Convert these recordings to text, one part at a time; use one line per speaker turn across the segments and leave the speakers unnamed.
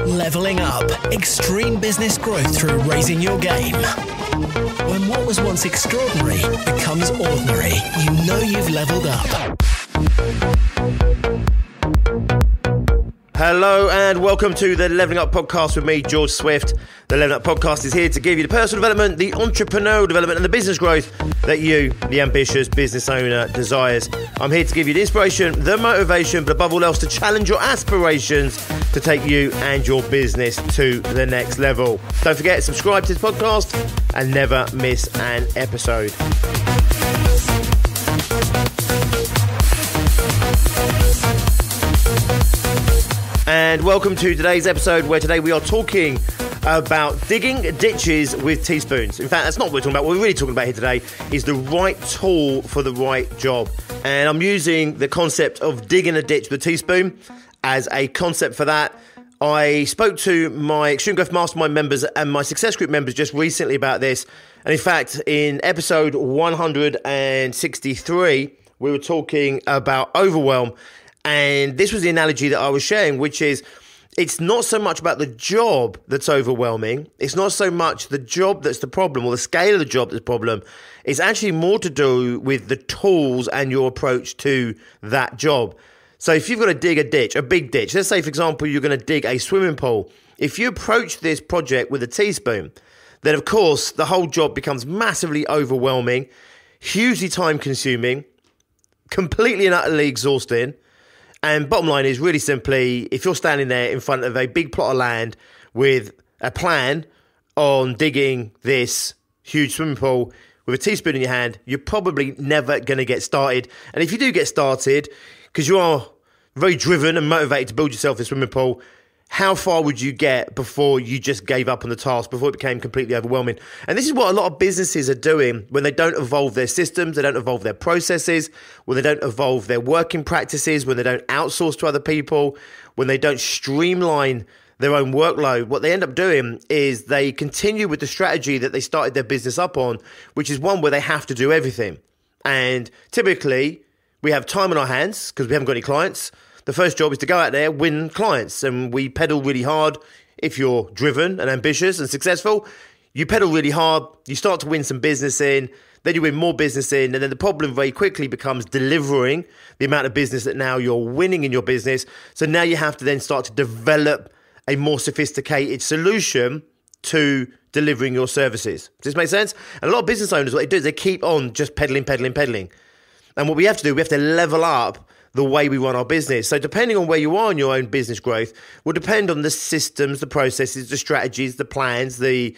Leveling up. Extreme business growth through raising your game. When what was once extraordinary becomes ordinary, you know you've leveled up.
Hello and welcome to the Leveling Up Podcast with me, George Swift. The Leveling Up Podcast is here to give you the personal development, the entrepreneurial development and the business growth that you, the ambitious business owner, desires. I'm here to give you the inspiration, the motivation, but above all else to challenge your aspirations to take you and your business to the next level. Don't forget, subscribe to this podcast and never miss an episode. And welcome to today's episode, where today we are talking about digging ditches with teaspoons. In fact, that's not what we're talking about. What we're really talking about here today is the right tool for the right job. And I'm using the concept of digging a ditch with a teaspoon as a concept for that. I spoke to my Extreme Growth Mastermind members and my Success Group members just recently about this. And in fact, in episode 163, we were talking about overwhelm. And this was the analogy that I was sharing, which is it's not so much about the job that's overwhelming. It's not so much the job that's the problem or the scale of the job that's the problem. It's actually more to do with the tools and your approach to that job. So if you've got to dig a ditch, a big ditch, let's say, for example, you're going to dig a swimming pool. If you approach this project with a teaspoon, then, of course, the whole job becomes massively overwhelming, hugely time consuming, completely and utterly exhausting. And bottom line is really simply, if you're standing there in front of a big plot of land with a plan on digging this huge swimming pool with a teaspoon in your hand, you're probably never going to get started. And if you do get started, because you are very driven and motivated to build yourself a swimming pool, how far would you get before you just gave up on the task, before it became completely overwhelming? And this is what a lot of businesses are doing when they don't evolve their systems, they don't evolve their processes, when they don't evolve their working practices, when they don't outsource to other people, when they don't streamline their own workload. What they end up doing is they continue with the strategy that they started their business up on, which is one where they have to do everything. And typically, we have time on our hands because we haven't got any clients. The first job is to go out there, win clients, and we pedal really hard. If you're driven and ambitious and successful, you pedal really hard, you start to win some business in, then you win more business in, and then the problem very quickly becomes delivering the amount of business that now you're winning in your business. So now you have to then start to develop a more sophisticated solution to delivering your services. Does this make sense? And a lot of business owners, what they do is they keep on just pedaling. And what we have to do, we have to level up the way we run our business. So depending on where you are in your own business growth will depend on the systems, the processes, the strategies, the plans, the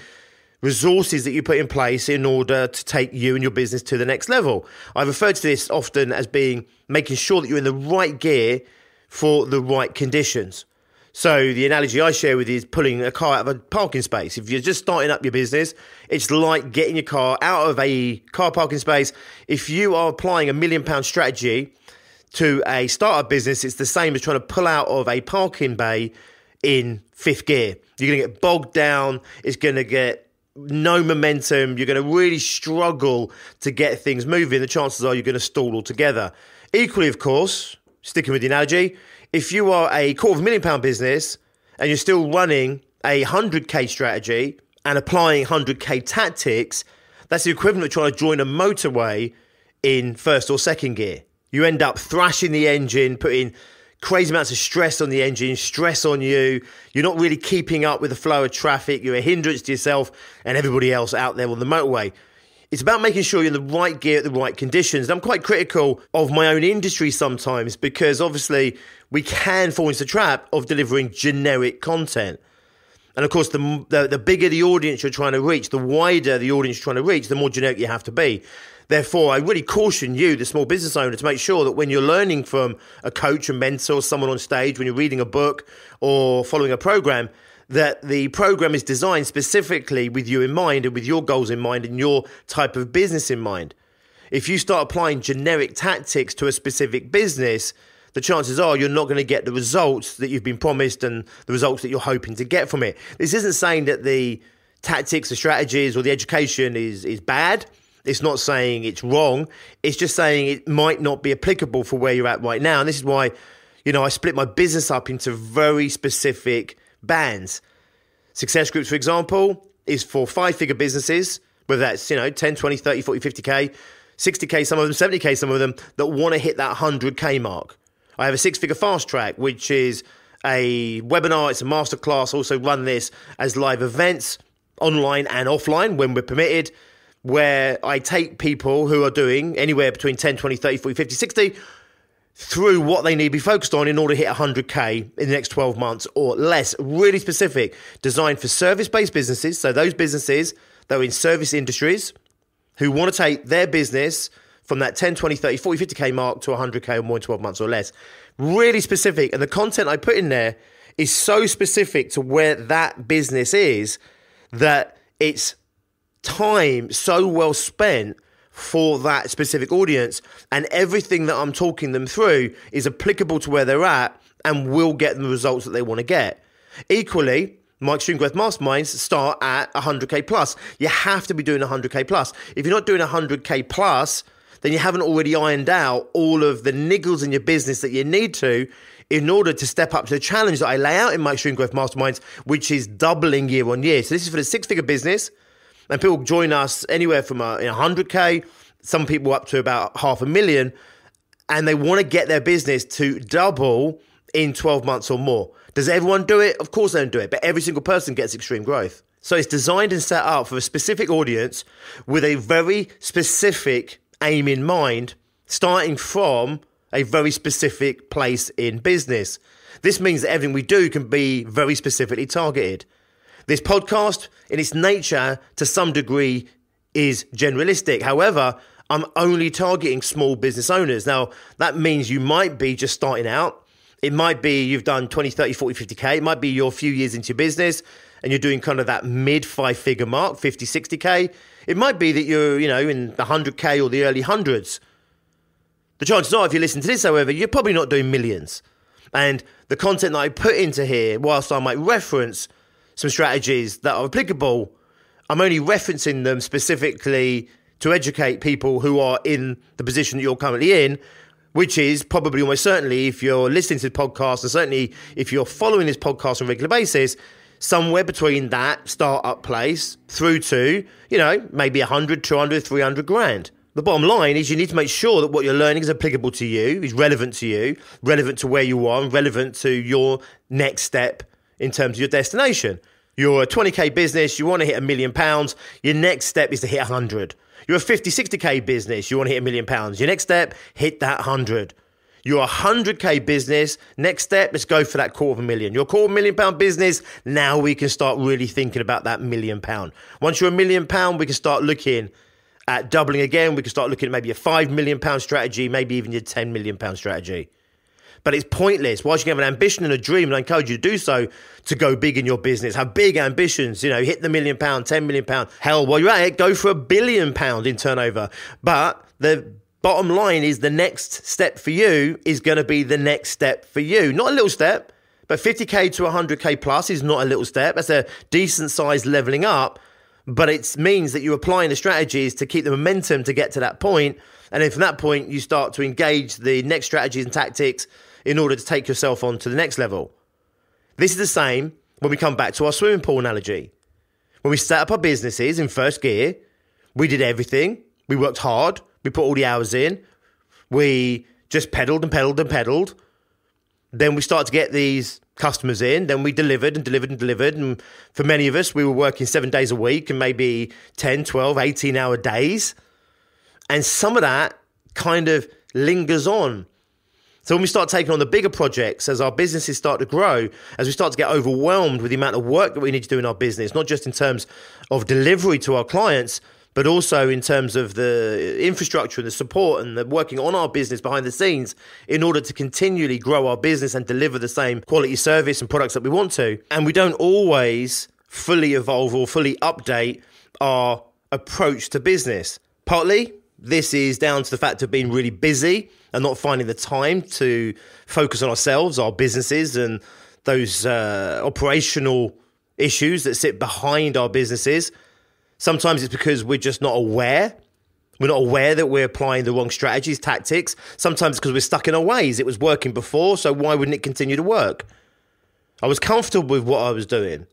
resources that you put in place in order to take you and your business to the next level. I refer to this often as being making sure that you're in the right gear for the right conditions. So the analogy I share with you is pulling a car out of a parking space. If you're just starting up your business, it's like getting your car out of a car parking space. If you are applying £1 million strategy to a startup business, it's the same as trying to pull out of a parking bay in fifth gear. You're going to get bogged down. It's going to get no momentum. You're going to really struggle to get things moving. The chances are you're going to stall altogether. Equally, of course, sticking with the analogy, if you are a £250,000 business and you're still running a 100k strategy and applying 100k tactics, that's the equivalent of trying to join a motorway in first or second gear. You end up thrashing the engine, putting crazy amounts of stress on the engine, stress on you. You're not really keeping up with the flow of traffic. You're a hindrance to yourself and everybody else out there on the motorway. It's about making sure you're in the right gear at the right conditions. And I'm quite critical of my own industry sometimes because obviously we can fall into the trap of delivering generic content. And of course, the bigger the audience you're trying to reach, the wider the audience you're trying to reach, the more generic you have to be. Therefore, I really caution you, the small business owner, to make sure that when you're learning from a coach, a mentor, someone on stage, when you're reading a book or following a program, that the program is designed specifically with you in mind and with your goals in mind and your type of business in mind. If you start applying generic tactics to a specific business, the chances are you're not going to get the results that you've been promised and the results that you're hoping to get from it. This isn't saying that the tactics, the strategies or the education is bad. It's not saying it's wrong. It's just saying it might not be applicable for where you're at right now. And this is why, I split my business up into very specific bands. Success groups, for example, is for 5-figure businesses, whether that's, 10, 20, 30, 40, 50K, 60K, some of them, 70K, some of them, that want to hit that 100K mark. I have a 6-figure fast track, which is a webinar. It's a masterclass. Also run this as live events, online and offline when we're permitted, where I take people who are doing anywhere between 10, 20, 30, 40, 50, 60 through what they need to be focused on in order to hit 100K in the next 12 months or less. Really specific, designed for service-based businesses. So those businesses that are in service industries who want to take their business from that 10, 20, 30, 40, 50K mark to 100K or more in 12 months or less. Really specific. And the content I put in there is so specific to where that business is that it's time so well spent for that specific audience, and everything that I'm talking them through is applicable to where they're at and will get them the results that they want to get. Equally, my Extreme Growth Masterminds start at 100K plus. You have to be doing 100K plus. If you're not doing 100K plus, then you haven't already ironed out all of the niggles in your business that you need to in order to step up to the challenge that I lay out in my Extreme Growth Masterminds, which is doubling year on year. So this is for the 6-figure business. And people join us anywhere from 100K, some people up to about 500,000, and they want to get their business to double in 12 months or more. Does everyone do it? Of course they don't do it, but every single person gets extreme growth. So it's designed and set up for a specific audience with a very specific aim in mind, starting from a very specific place in business. This means that everything we do can be very specifically targeted. This podcast, in its nature, to some degree, is generalistic. However, I'm only targeting small business owners. Now, that means you might be just starting out. It might be you've done 20, 30, 40, 50K. It might be you're a few years into your business and you're doing kind of that mid 5-figure mark, 50, 60K. It might be that you're, in the 100K or the early hundreds. The chances are, if you listen to this, however, you're probably not doing millions. And the content that I put into here, whilst I might reference some strategies that are applicable, I'm only referencing them specifically to educate people who are in the position that you're currently in, which is probably almost certainly, if you're listening to the podcast, and certainly if you're following this podcast on a regular basis, somewhere between that startup place through to, maybe 100, 200, 300 grand. The bottom line is you need to make sure that what you're learning is applicable to you, is relevant to you, relevant to where you are, and relevant to your next step in terms of your destination. You're a 20K business, you want to hit £1 million. Your next step is to hit 100. You're a 50, 60K business, you want to hit £1 million. Your next step, hit that 100. You're a 100K business, next step, let's go for that £250,000. Your £250,000 business, now we can start really thinking about that £1 million. Once you're £1 million, we can start looking at doubling again. We can start looking at maybe a £5 million strategy, maybe even your £10 million strategy. But it's pointless. Whilst you can have an ambition and a dream, and I encourage you to do so, to go big in your business, have big ambitions, hit the £1 million, £10 million. Hell, while you're at it, go for £1 billion in turnover. But the bottom line is the next step for you is going to be the next step for you. Not a little step, but 50K to 100K plus is not a little step. That's a decent size leveling up. But it means that you're applying the strategies to keep the momentum to get to that point. And then from that point, you start to engage the next strategies and tactics in order to take yourself on to the next level. This is the same when we come back to our swimming pool analogy. When we set up our businesses in first gear, we did everything. We worked hard. We put all the hours in. We just pedaled and pedaled and pedaled. Then we started to get these customers in. Then we delivered and delivered and delivered. And for many of us, we were working 7 days a week and maybe 10, 12, 18-hour days. And some of that kind of lingers on. So when we start taking on the bigger projects, as our businesses start to grow, as we start to get overwhelmed with the amount of work that we need to do in our business, not just in terms of delivery to our clients, but also in terms of the infrastructure and the support and the working on our business behind the scenes in order to continually grow our business and deliver the same quality service and products that we want to. And we don't always fully evolve or fully update our approach to business. Partly, this is down to the fact of being really busy and not finding the time to focus on ourselves, our businesses, and those operational issues that sit behind our businesses. Sometimes it's because we're just not aware We're not aware that we're applying the wrong strategies, tactics. Sometimes because we're stuck in our ways. It was working before, so why wouldn't it continue to work? I was comfortable with what I was doing.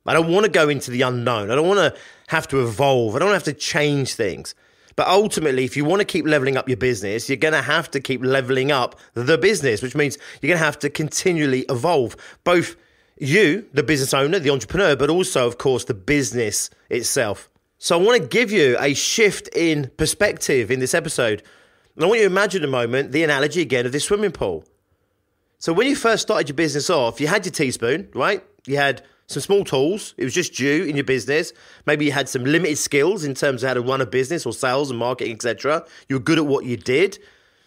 I don't want to go into the unknown. I don't want to have to evolve. I don't have to change things. But ultimately, if you want to keep leveling up your business, you're going to have to keep leveling up the business, which means you're going to have to continually evolve. Both you, the business owner, the entrepreneur, but also, of course, the business itself. So I want to give you a shift in perspective in this episode. And I want you to imagine a moment, the analogy again of this swimming pool. So when you first started your business off, you had your teaspoon, right? You had some small tools. It was just you in your business. Maybe you had some limited skills in terms of how to run a business or sales and marketing, etc. You were good at what you did,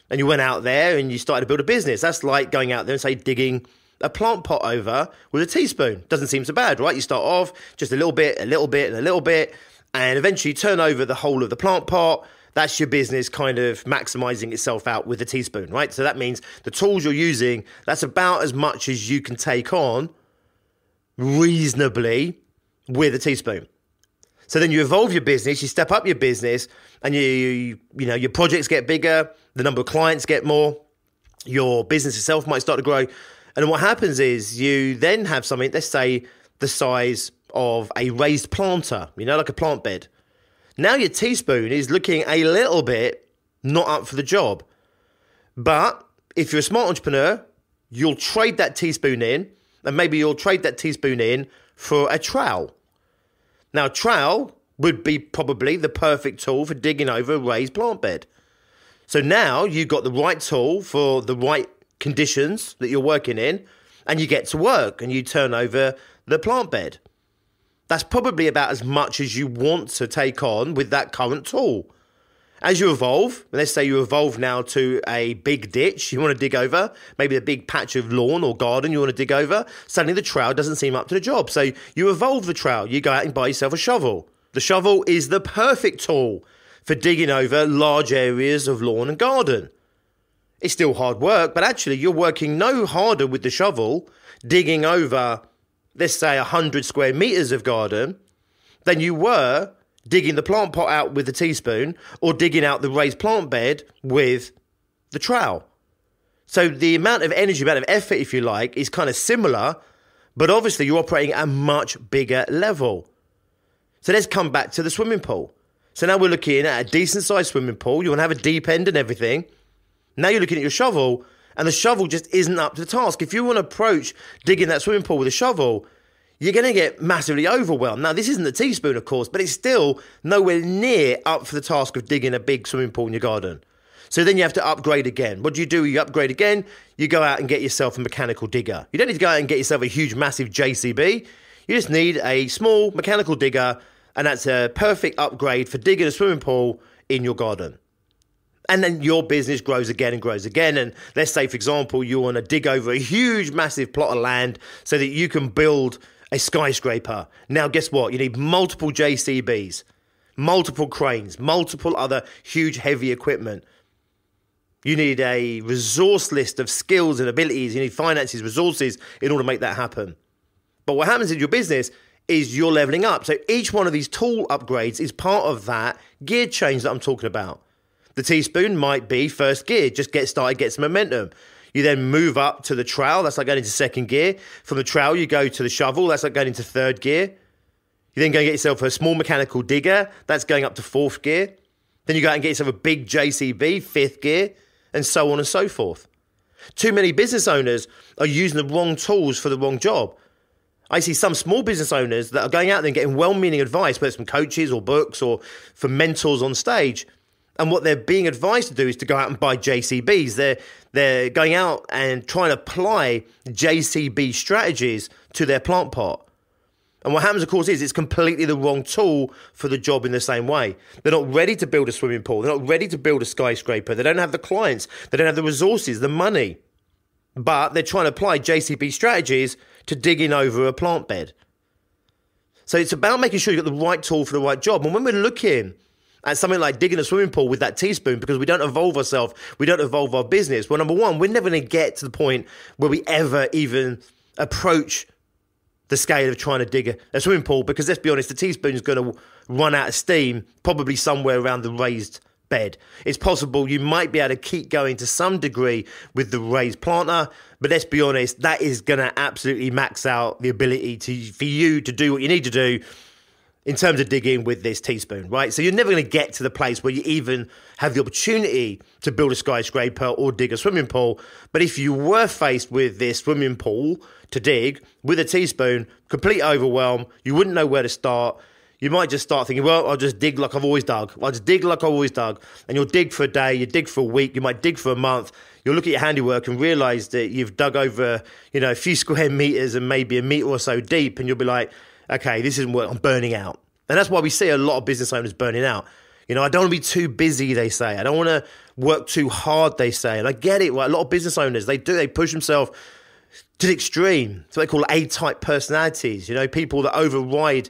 and you went out there and you started to build a business. That's like going out there and, say, digging a plant pot over with a teaspoon. Doesn't seem so bad, right? You start off just a little bit, a little bit, and a little bit, and eventually you turn over the whole of the plant pot. That's your business kind of maximizing itself out with a teaspoon, right? So that means the tools you're using, that's about as much as you can take on reasonably with a teaspoon. So then you evolve your business, you step up your business, and you know, your projects get bigger, the number of clients get more, your business itself might start to grow. And what happens is you then have something, let's say the size of a raised planter, you know, like a plant bed. Now your teaspoon is looking a little bit not up for the job. But if you're a smart entrepreneur, you'll trade that teaspoon in, and maybe you'll trade that teaspoon in for a trowel. Now, a trowel would be probably the perfect tool for digging over a raised plant bed. So now you've got the right tool for the right conditions that you're working in, and you get to work and you turn over the plant bed. That's probably about as much as you want to take on with that current tool. As you evolve, let's say you evolve now to a big ditch you want to dig over, maybe a big patch of lawn or garden you want to dig over, suddenly the trowel doesn't seem up to the job. So you evolve the trowel, you go out and buy yourself a shovel. The shovel is the perfect tool for digging over large areas of lawn and garden. It's still hard work, but actually you're working no harder with the shovel digging over, let's say, 100 square meters of garden than you were digging the plant pot out with the teaspoon or digging out the raised plant bed with the trowel. So the amount of energy, amount of effort, if you like, is kind of similar, but obviously you're operating at a much bigger level. So let's come back to the swimming pool. So now we're looking at a decent sized swimming pool. You want to have a deep end and everything. Now you're looking at your shovel, and the shovel just isn't up to the task. If you want to approach digging that swimming pool with a shovel, you're going to get massively overwhelmed. Now, this isn't a teaspoon, of course, but it's still nowhere near up for the task of digging a big swimming pool in your garden. So then you have to upgrade again. What do? You upgrade again. You go out and get yourself a mechanical digger. You don't need to go out and get yourself a huge, massive JCB. You just need a small mechanical digger, and that's a perfect upgrade for digging a swimming pool in your garden. And then your business grows again and grows again. And let's say, for example, you want to dig over a huge, massive plot of land so that you can build a skyscraper. Now, guess what? You need multiple JCBs, multiple cranes, multiple other huge, heavy equipment. You need a resource list of skills and abilities. You need finances, resources in order to make that happen. But what happens in your business is you're leveling up. So each one of these tool upgrades is part of that gear change that I'm talking about. The teaspoon might be first gear, just get started, get some momentum. You then move up to the trowel, that's like going into second gear. From the trowel, you go to the shovel, that's like going into third gear. You then go and get yourself a small mechanical digger, that's going up to fourth gear. Then you go out and get yourself a big JCB, fifth gear, and so on and so forth. Too many business owners are using the wrong tools for the wrong job. I see some small business owners that are going out there and getting well-meaning advice, whether it's from coaches or books or from mentors on stage. And what they're being advised to do is to go out and buy JCBs. They're going out and trying to apply JCB strategies to their plant pot. And what happens, of course, is it's completely the wrong tool for the job in the same way. They're not ready to build a swimming pool. They're not ready to build a skyscraper. They don't have the clients. They don't have the resources, the money. But they're trying to apply JCB strategies to digging over a plant bed. So it's about making sure you've got the right tool for the right job. And when we're looking at something like digging a swimming pool with that teaspoon, because we don't evolve ourselves, we don't evolve our business. Well, number one, we're never going to get to the point where we ever even approach the scale of trying to dig a swimming pool, because let's be honest, the teaspoon is going to run out of steam, probably somewhere around the raised bed. It's possible you might be able to keep going to some degree with the raised planter, but let's be honest, that is going to absolutely max out the ability for you to do what you need to do in terms of digging with this teaspoon, right? So you're never going to get to the place where you even have the opportunity to build a skyscraper or dig a swimming pool. But if you were faced with this swimming pool to dig with a teaspoon, complete overwhelm, you wouldn't know where to start. You might just start thinking, well, I'll just dig like I've always dug. I'll just dig like I've always dug. And you'll dig for a day, you dig for a week, you might dig for a month. You'll look at your handiwork and realise that you've dug over, a few square metres and maybe a metre or so deep. And you'll be like, okay, this isn't working, I'm burning out. And that's why we see a lot of business owners burning out. I don't want to be too busy, they say. I don't want to work too hard, they say. And I get it, right? A lot of business owners, they push themselves to the extreme. It's what they call A-type personalities, people that override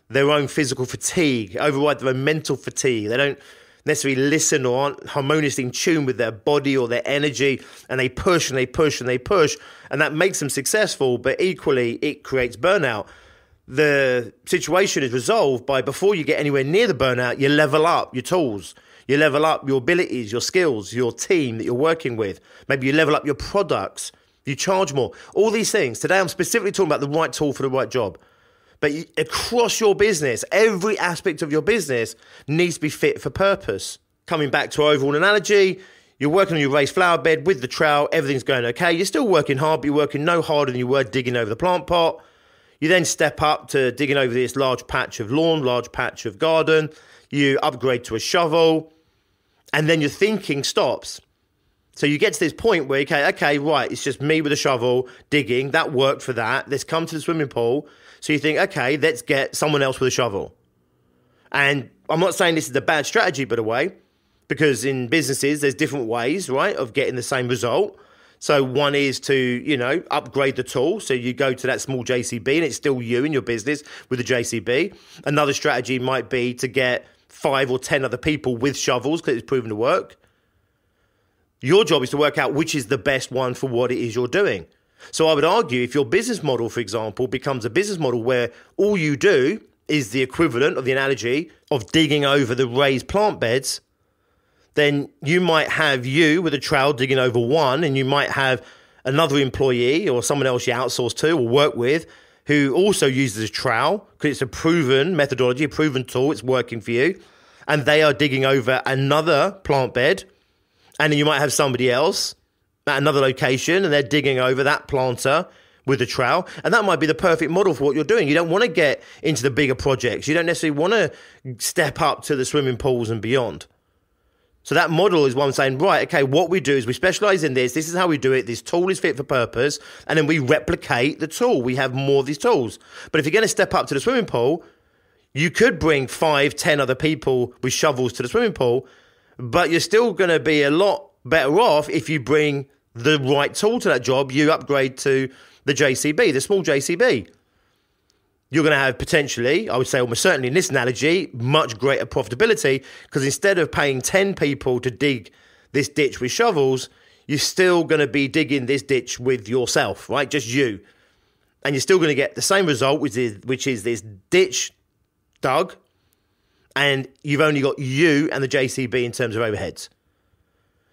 their own physical fatigue, override their own mental fatigue. They don't necessarily listen or aren't harmoniously in tune with their body or their energy, and they push and they push and they push, and that makes them successful, but equally it creates burnout. The situation is resolved by, before you get anywhere near the burnout, you level up your tools, you level up your abilities, your skills, your team that you're working with. Maybe you level up your products, you charge more. All these things. Today I'm specifically talking about the right tool for the right job. But across your business, every aspect of your business needs to be fit for purpose. Coming back to our overall analogy, you're working on your raised flower bed with the trowel, everything's going okay. You're still working hard, but you're working no harder than you were digging over the plant pot. You then step up to digging over this large patch of lawn, large patch of garden. You upgrade to a shovel, and then your thinking stops. So you get to this point where, okay, right, it's just me with a shovel digging. That worked for that. Let's come to the swimming pool. So you think, okay, let's get someone else with a shovel. And I'm not saying this is a bad strategy, by the way, because in businesses, there's different ways, right, of getting the same result. So one is to, upgrade the tool. So you go to that small JCB and it's still you in your business with the JCB. Another strategy might be to get 5 or 10 other people with shovels because it's proven to work. Your job is to work out which is the best one for what it is you're doing. So I would argue if your business model, for example, becomes a business model where all you do is the equivalent of the analogy of digging over the raised plant beds, then you might have you with a trowel digging over one, and you might have another employee or someone else you outsource to or work with who also uses a trowel because it's a proven methodology, a proven tool, it's working for you, and they are digging over another plant bed. And then you might have somebody else at another location and they're digging over that planter with a trowel. And that might be the perfect model for what you're doing. You don't want to get into the bigger projects. You don't necessarily want to step up to the swimming pools and beyond. So that model is what I'm saying, right, okay, what we do is we specialize in this. This is how we do it. This tool is fit for purpose. And then we replicate the tool. We have more of these tools. But if you're going to step up to the swimming pool, you could bring 5, 10 other people with shovels to the swimming pool, but you're still going to be a lot better off if you bring the right tool to that job. You upgrade to the JCB, the small JCB. You're going to have potentially, I would say almost certainly in this analogy, much greater profitability because instead of paying 10 people to dig this ditch with shovels, you're still going to be digging this ditch with yourself, right? Just you. And you're still going to get the same result, which is this ditch dug, and you've only got you and the JCB in terms of overheads.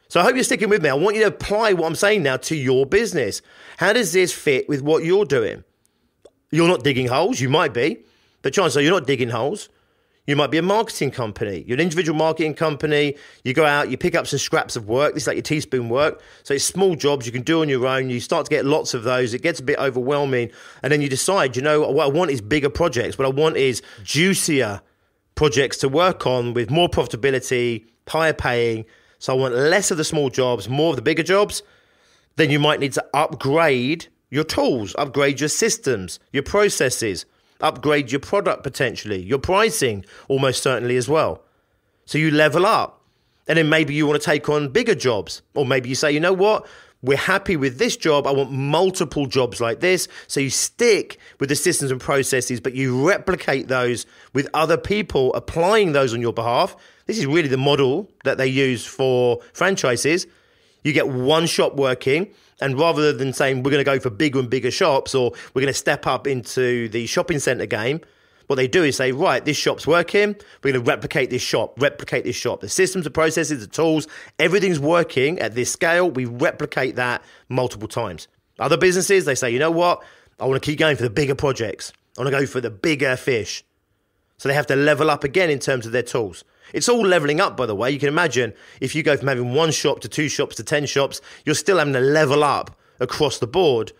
So I hope you're sticking with me. I want you to apply what I'm saying now to your business. How does this fit with what you're doing? You're not digging holes. You might be, but chances are you're not digging holes. You might be a marketing company. You're an individual marketing company. You go out, you pick up some scraps of work. This is like your teaspoon work. So it's small jobs you can do on your own. You start to get lots of those. It gets a bit overwhelming. And then you decide, what I want is bigger projects. What I want is juicier projects to work on with more profitability, higher paying. So I want less of the small jobs, more of the bigger jobs. Then you might need to upgrade your tools, upgrade your systems, your processes, upgrade your product potentially, your pricing almost certainly as well. So you level up. And then maybe you want to take on bigger jobs. Or maybe you say, you know what? We're happy with this job. I want multiple jobs like this. So you stick with the systems and processes, but you replicate those with other people applying those on your behalf. This is really the model that they use for franchises. You get one shop working, and rather than saying we're going to go for bigger and bigger shops or we're going to step up into the shopping centre game, what they do is say, right, this shop's working. We're going to replicate this shop. The systems, the processes, the tools, everything's working at this scale. We replicate that multiple times. Other businesses, they say, you know what? I want to keep going for the bigger projects. I want to go for the bigger fish. So they have to level up again in terms of their tools. It's all leveling up, by the way. You can imagine if you go from having 1 shop to 2 shops to 10 shops, you're still having to level up across the board.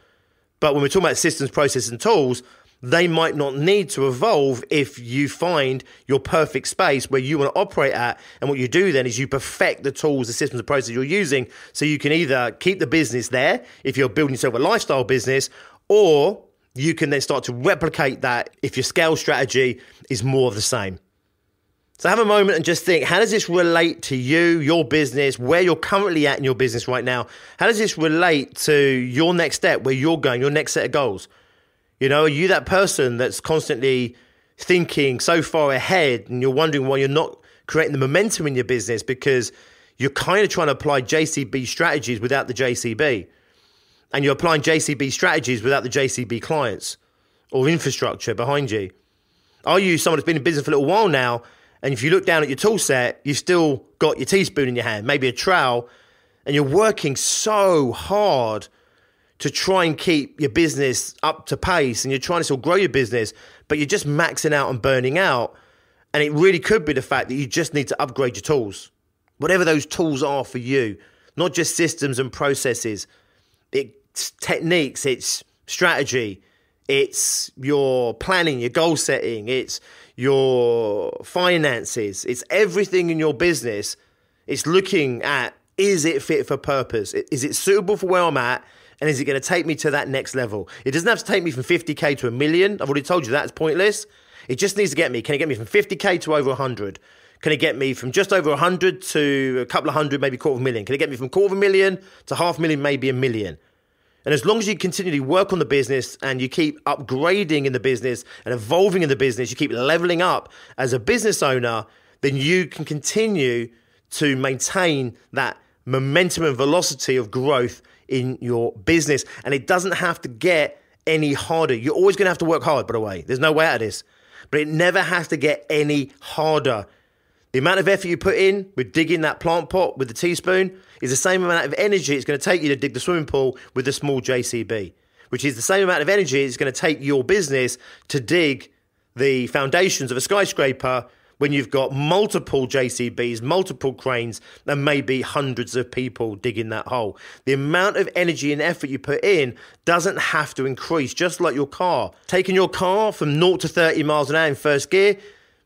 But when we're talking about systems, processes, and tools, they might not need to evolve if you find your perfect space where you want to operate at. And what you do then is you perfect the tools, the systems, the processes you're using, so you can either keep the business there if you're building yourself a lifestyle business, or you can then start to replicate that if your scale strategy is more of the same. So have a moment and just think, how does this relate to you, your business, where you're currently at in your business right now? How does this relate to your next step, where you're going, your next set of goals? You know, are you that person that's constantly thinking so far ahead and you're wondering why you're not creating the momentum in your business because you're kind of trying to apply JCB strategies without the JCB? And you're applying JCB strategies without the JCB clients or infrastructure behind you? Are you someone that's been in business for a little while now, and if you look down at your tool set, you've still got your teaspoon in your hand, maybe a trowel, and you're working so hard to try and keep your business up to pace, and you're trying to still grow your business, but you're just maxing out and burning out. And it really could be the fact that you just need to upgrade your tools, whatever those tools are for you, not just systems and processes. It's techniques, it's strategy, it's your planning, your goal setting, it's your finances, it's everything in your business. It's looking at, is it fit for purpose? Is it suitable for where I'm at? And is it going to take me to that next level? It doesn't have to take me from 50K to $1 million. I've already told you that's pointless. It just needs to get me. Can it get me from 50K to over 100? Can it get me from just over 100 to a couple of hundred, maybe $250,000? Can it get me from $250,000 to $500,000, maybe $1 million? And as long as you continually work on the business and you keep upgrading in the business and evolving in the business, you keep leveling up as a business owner, then you can continue to maintain that momentum and velocity of growth in your business. And it doesn't have to get any harder. You're always going to have to work hard, by the way. There's no way out of this. But it never has to get any harder. The amount of effort you put in with digging that plant pot with the teaspoon is the same amount of energy it's going to take you to dig the swimming pool with the small JCB, which is the same amount of energy it's going to take your business to dig the foundations of a skyscraper when you've got multiple JCBs, multiple cranes, and maybe hundreds of people digging that hole. The amount of energy and effort you put in doesn't have to increase, just like your car. Taking your car from 0 to 30 miles an hour in first gear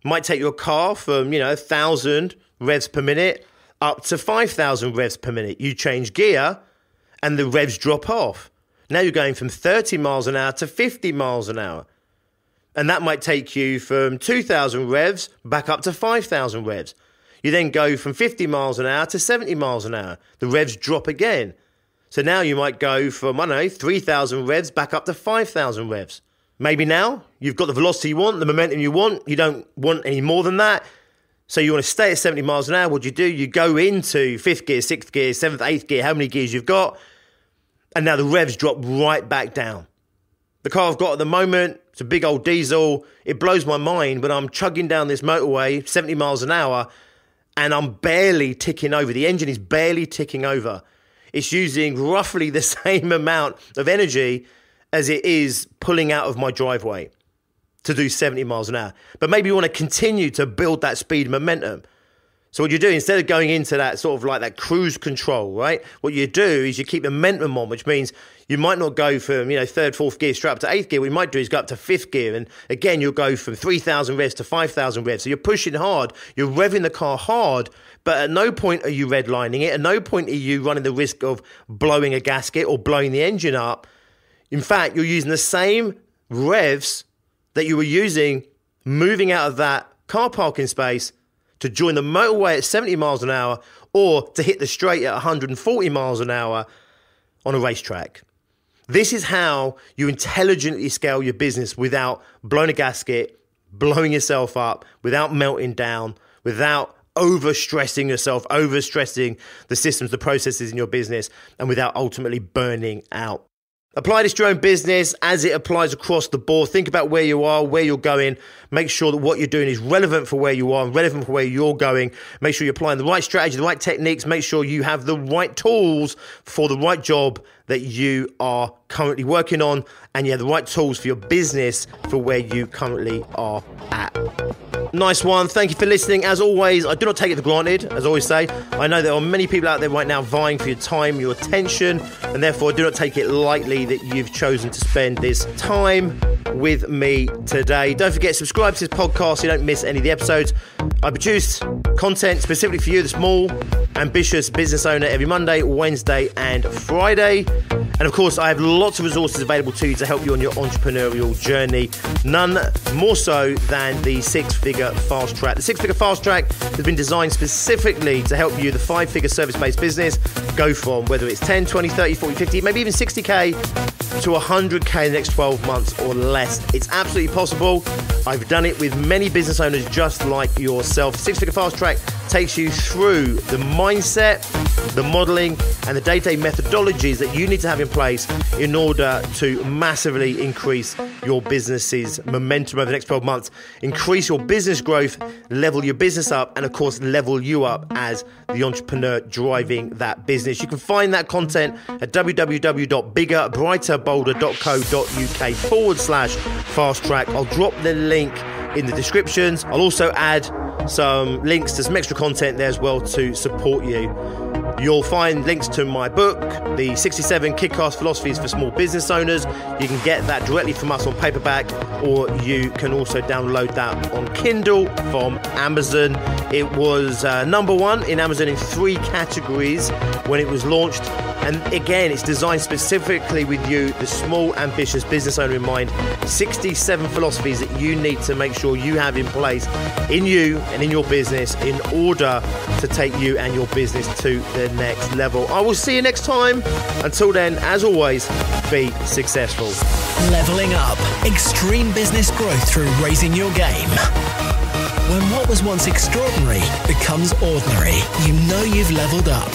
might take your car from, 1,000 revs per minute up to 5,000 revs per minute. You change gear and the revs drop off. Now you're going from 30 miles an hour to 50 miles an hour. And that might take you from 2,000 revs back up to 5,000 revs. You then go from 50 miles an hour to 70 miles an hour. The revs drop again. So now you might go from, 3,000 revs back up to 5,000 revs. Maybe now you've got the velocity you want, the momentum you want. You don't want any more than that. So you want to stay at 70 miles an hour. What do? You go into 5th gear, 6th gear, 7th, 8th gear, how many gears you've got. And now the revs drop right back down. The car I've got at the moment, it's a big old diesel. It blows my mind when I'm chugging down this motorway, 70 miles an hour, and I'm barely ticking over. The engine is barely ticking over. It's using roughly the same amount of energy as it is pulling out of my driveway to do 70 miles an hour. But maybe you want to continue to build that speed momentum. So what you do, instead of going into that sort of like that cruise control, right? What you do is you keep the momentum on, which means you might not go from, 3rd, 4th gear straight up to 8th gear. What you might do is go up to 5th gear. And again, you'll go from 3,000 revs to 5,000 revs. So you're pushing hard. You're revving the car hard. But at no point are you redlining it. At no point are you running the risk of blowing a gasket or blowing the engine up. In fact, you're using the same revs that you were using moving out of that car parking space to join the motorway at 70 miles an hour or to hit the straight at 140 miles an hour on a racetrack. This is how you intelligently scale your business without blowing a gasket, blowing yourself up, without melting down, without overstressing yourself, overstressing the systems, the processes in your business, and without ultimately burning out. Apply this to your own business as it applies across the board. Think about where you are, where you're going. Make sure that what you're doing is relevant for where you are and relevant for where you're going. Make sure you're applying the right strategy, the right techniques. Make sure you have the right tools for the right job that you are currently working on, and you have the right tools for your business for where you currently are at. Nice one. Thank you for listening. As always, I do not take it for granted, as I always say. I know there are many people out there right now vying for your time, your attention, and therefore I do not take it lightly that you've chosen to spend this time with me today. Don't forget to subscribe to this podcast so you don't miss any of the episodes. I produce content specifically for you, the small, ambitious business owner, every Monday, Wednesday, and Friday. And of course, I have lots of resources available to you to help you on your entrepreneurial journey. None more so than the six-figure fast track. The six-figure fast track has been designed specifically to help you, the five-figure service-based business, go from whether it's 10, 20, 30, 40, 50, maybe even 60K to 100K in the next 12 months or less. It's absolutely possible. I've done it with many business owners just like yourself. Six-figure fast track takes you through the mindset, the modeling, and the day-to-day methodologies that you need to have in place in order to massively increase your business's momentum over the next 12 months, increase your business growth, level your business up, and of course, level you up as the entrepreneur driving that business. You can find that content at www.biggerbrighterbolder.co.uk/fast track. I'll drop the link in the descriptions. I'll also add some links to some extra content there as well to support you. You'll find links to my book, the 67 Kick-Ass Philosophies for Small Business Owners. You can get that directly from us on paperback, or you can also download that on Kindle from Amazon. It was number one in Amazon in 3 categories when it was launched. And again, it's designed specifically with you, the small, ambitious business owner in mind. 67 philosophies that you need to make sure you have in place in you and in your business in order to take you and your business to the next level. I will see you next time. Until then, as always, be successful.
Leveling up. Extreme business growth through raising your game. When what was once extraordinary becomes ordinary, you know you've leveled up.